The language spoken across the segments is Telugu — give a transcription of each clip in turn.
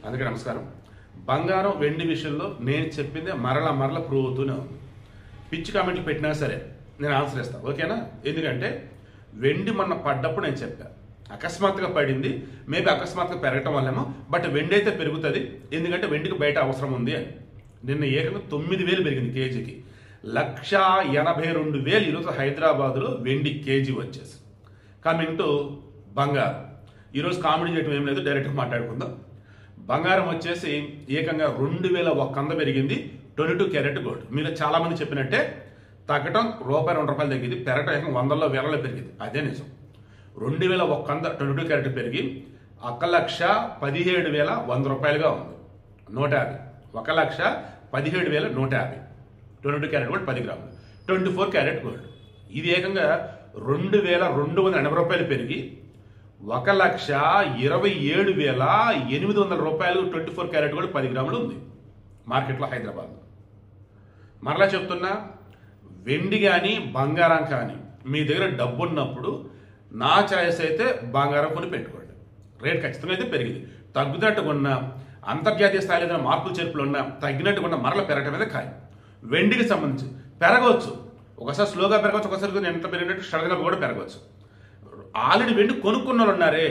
అందుకే నమస్కారం. బంగారం వెండి విషయంలో నేను చెప్పిందే మరల ప్రూవ్ అవుతూనే ఉంది. పిచ్చి కామెంట్లు పెట్టినా సరే నేను ఆన్సర్ ఇస్తాను, ఓకేనా? ఎందుకంటే వెండి మొన్న పడ్డప్పుడు నేను చెప్పాను, అకస్మాత్తుగా పడింది, మేబీ అకస్మాత్తుగా పెరగటం వల్లేమో, బట్ వెండి అయితే పెరుగుతుంది, ఎందుకంటే వెండికి బయట అవసరం ఉంది అని. నిన్న ఏకంగా 9,000 పెరిగింది కేజీకి. 1,82,000 ఈరోజు హైదరాబాద్లో వెండి కేజీ వచ్చేసి. కమింగ్ టు బంగారం, ఈరోజు కామెడీ చేయడం ఏం లేదు, డైరెక్ట్గా మాట్లాడుకుందాం. బంగారం వచ్చేసి ఏకంగా 2,100 పెరిగింది. 22 క్యారెట్ గోల్డ్. మీరు చాలామంది చెప్పినట్టే తగ్గటం ₹1-2 తగ్గింది, పెరగటం ఏకంగా 100లో 1000లో పెరిగింది. అదే నిజం. 2,100 22 క్యారెట్ పెరిగి 1,17,100 ఉంది. 150 1,17,150 22 క్యారెట్ గోల్డ్ 10 గ్రాములు. 24 క్యారెట్ గోల్డ్ ఇది ఏకంగా ₹2,280 పెరిగి 1,27,800 24 క్యారెట్ గోల్డ్ 10 గ్రాములు ఉంది మార్కెట్లో హైదరాబాద్లో. మరలా చెప్తున్నా, వెండి కానీ బంగారం కానీ మీ దగ్గర డబ్బు ఉన్నప్పుడు నా ఛాయిస్ అయితే బంగారం కొని పెట్టుకోండి. రేట్ ఖచ్చితంగా అయితే పెరిగింది. తగ్గుతున్నట్టుగా ఉన్న అంతర్జాతీయ స్థాయిలో ఏదైనా మార్పులు చేర్పులు ఉన్నా తగ్గినట్టుగా ఉన్న మరల పెరగటం అయితే ఖాయం. వెండికి సంబంధించి పెరగవచ్చు, ఒకసారి స్లోగా పెరగవచ్చు, ఒకసారి ఎంత పెరిగినట్టు సడన్గా కూడా పెరగవచ్చు. ఆల్రెడీ వెండి కొనుక్కున్న వాళ్ళు ఉన్నారే,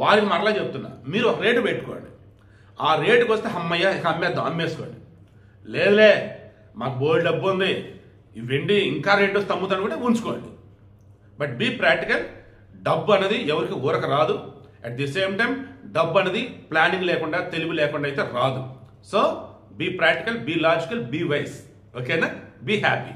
వారికి మరలా చెప్తున్నా, మీరు ఒక రేటు పెట్టుకోండి. ఆ రేటుకి వస్తే అమ్మయ్య అమ్మేద్దాం, అమ్మేసుకోండి. లేదులే మాకు బోల్డ్ డబ్బు ఉంది, ఈ వెండి ఇంకా రేటు వస్తే అమ్ముతాను కూడా ఉంచుకోండి. But be practical. డబ్బు అనేది ఎవరికి ఊరక రాదు. అట్ ది సేమ్ టైం డబ్బు అనేది ప్లానింగ్ లేకుండా, తెలివి లేకుండా అయితే రాదు. So be practical, be logical, be wise. ఓకేనా? Be happy.